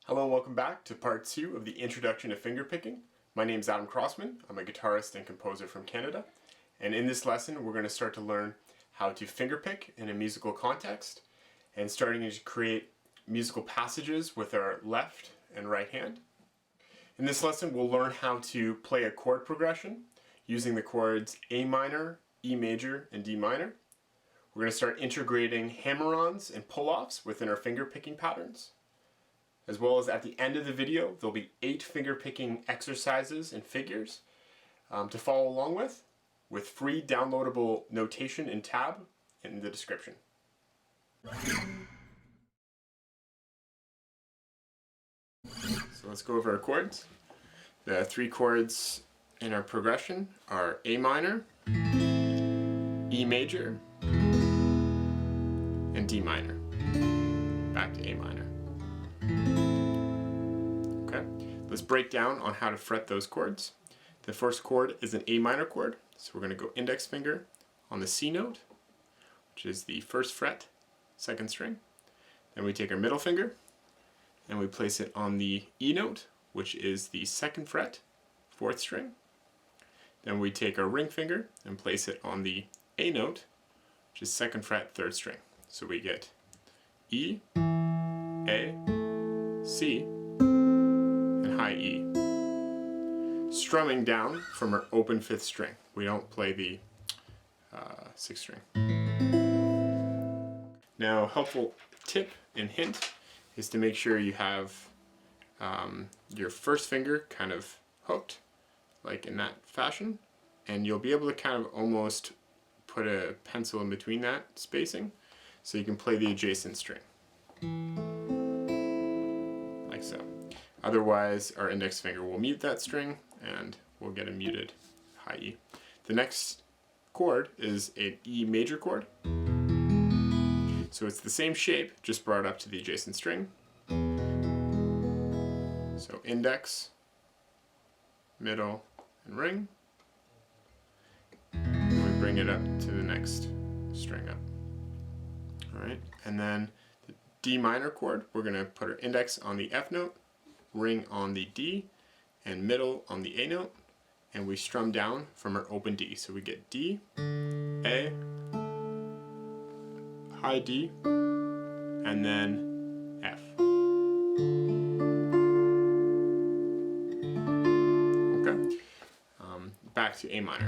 Hello and welcome back to part 2 of the Introduction to Fingerpicking. My name is Adam Crossman. I'm a guitarist and composer from Canada. And in this lesson we're going to start to learn how to fingerpick in a musical context and starting to create musical passages with our left and right hand. In this lesson we'll learn how to play a chord progression using the chords A minor, E major, and D minor. We're going to start integrating hammer-ons and pull-offs within our fingerpicking patterns. As well as at the end of the video, there'll be 8 finger-picking exercises and figures to follow along with free downloadable notation and tab in the description. So let's go over our chords. The 3 chords in our progression are A minor, E major, and D minor. Back to A minor. Okay, let's break down on how to fret those chords. The first chord is an A minor chord, so we're going to go index finger on the C note, which is the first fret, 2nd string. Then we take our middle finger and we place it on the E note, which is the 2nd fret, 4th string. Then we take our ring finger and place it on the A note, which is 2nd fret, 3rd string. So we get E, A, C, and high E. Strumming down from our open 5th string. We don't play the 6th string. Now, a helpful tip and hint is to make sure you have your first finger kind of hooked, like in that fashion, and you'll be able to kind of almost put a pencil in between that spacing so you can play the adjacent string. Like so. Otherwise, our index finger will mute that string and we'll get a muted high E. The next chord is an E major chord. So it's the same shape, just brought up to the adjacent string. So index, middle, and ring. And we bring it up to the next string up. Alright, and then the D minor chord, we're going to put our index on the F note, ring on the D, and middle on the A note, and we strum down from our open D. So we get D, A, high D, and then F. Okay, back to A minor.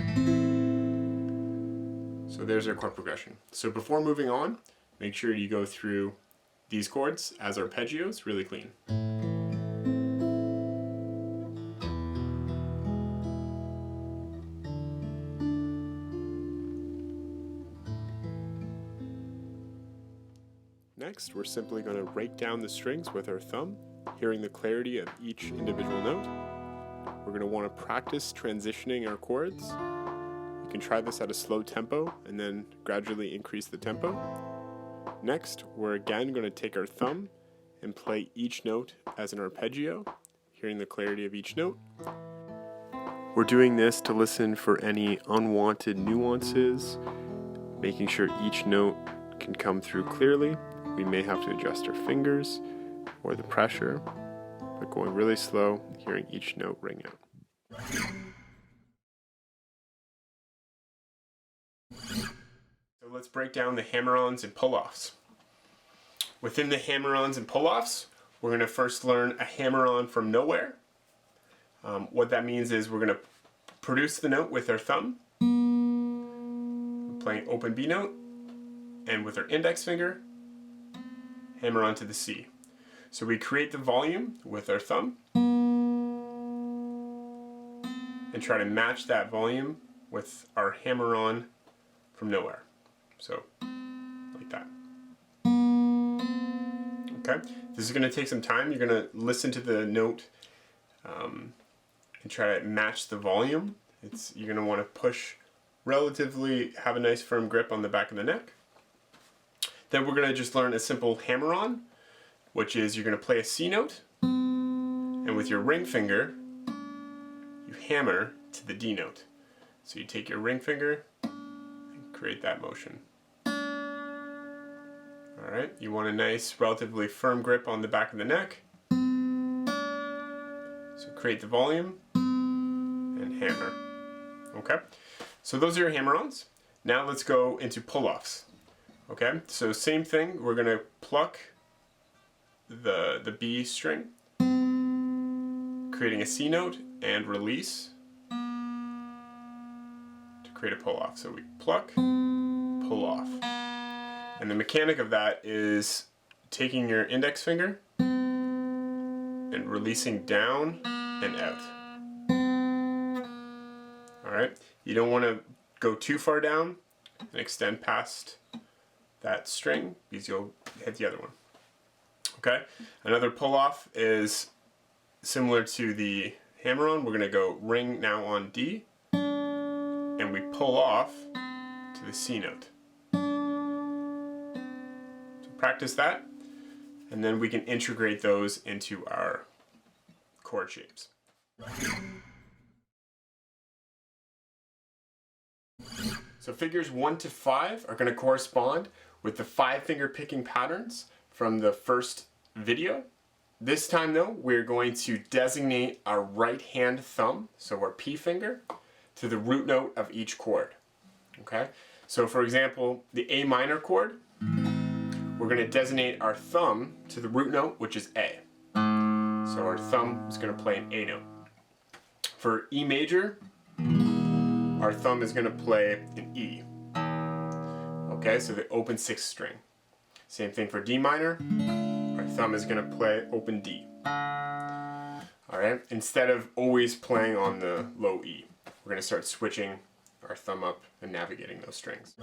So there's our chord progression. So before moving on, make sure you go through these chords as arpeggios really clean. Next, we're simply going to rake down the strings with our thumb, hearing the clarity of each individual note. We're going to want to practice transitioning our chords. You can try this at a slow tempo and then gradually increase the tempo. Next, we're again going to take our thumb and play each note as an arpeggio, hearing the clarity of each note. We're doing this to listen for any unwanted nuances, making sure each note can come through clearly. We may have to adjust our fingers or the pressure, but going really slow, hearing each note ring out. So let's break down the hammer-ons and pull-offs. Within the hammer-ons and pull-offs, we're going to first learn a hammer-on from nowhere. What that means is we're going to produce the note with our thumb, playing open B note, and with our index finger, hammer on to the C. So we create the volume with our thumb and try to match that volume with our hammer-on from nowhere. So, like that. Okay, this is going to take some time. You're going to listen to the note and try to match the volume. You're going to want to push relatively, have a nice firm grip on the back of the neck. Then we're going to just learn a simple hammer-on, which is you're going to play a C note, and with your ring finger, you hammer to the D note. So you take your ring finger and create that motion. Alright, you want a nice, relatively firm grip on the back of the neck. create the volume, and hammer. Okay, so those are your hammer-ons. Now let's go into pull-offs. Okay, so same thing, we're going to pluck the B string, creating a C note, and release to create a pull-off. So we pluck, pull off. And the mechanic of that is taking your index finger and releasing down and out. Alright, you don't want to go too far down and extend past that string because you'll hit the other one. Okay, another pull off is similar to the hammer-on. We're going to go ring now on D and we pull off to the C note. So practice that and then we can integrate those into our chord shapes. So figures 1 to 5 are going to correspond with the 5 finger picking patterns from the first video. This time though, we're going to designate our right hand thumb, so our P finger, to the root note of each chord. Okay? So for example, the A minor chord, we're going to designate our thumb to the root note, which is A. So our thumb is going to play an A note. For E major, our thumb is going to play an E. Okay, so the open 6th string. Same thing for D minor, our thumb is going to play open D. Alright, instead of always playing on the low E, we're going to start switching our thumb up and navigating those strings.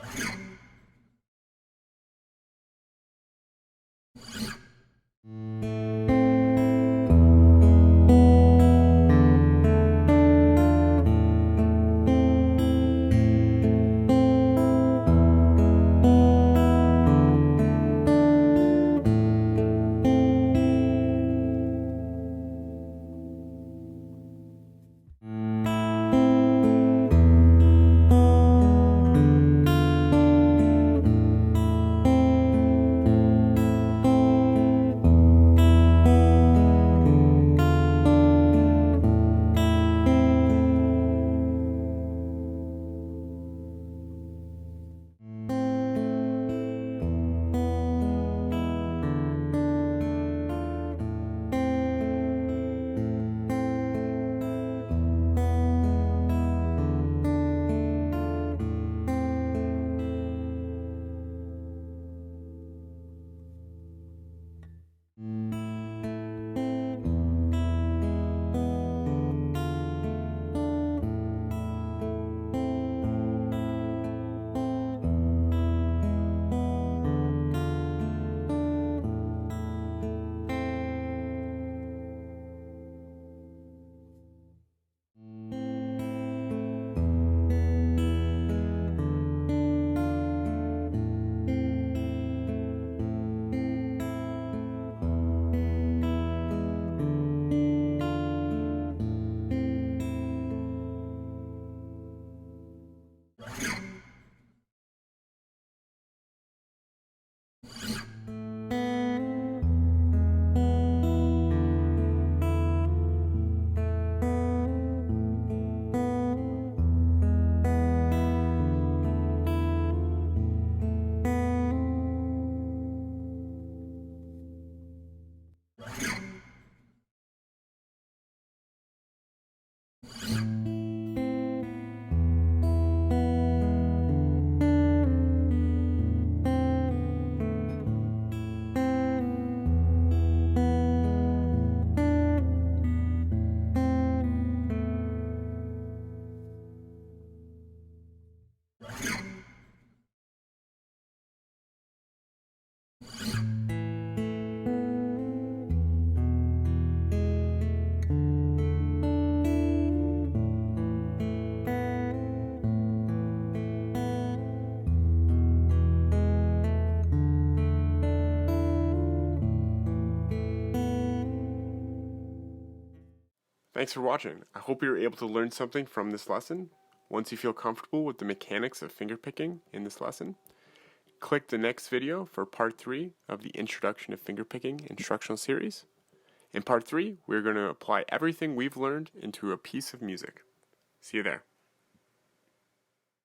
Thanks for watching. I hope you were able to learn something from this lesson. Once you feel comfortable with the mechanics of fingerpicking in this lesson, click the next video for part 3 of the Introduction to Fingerpicking instructional series, In part 3, we're going to apply everything we've learned into a piece of music. See you there.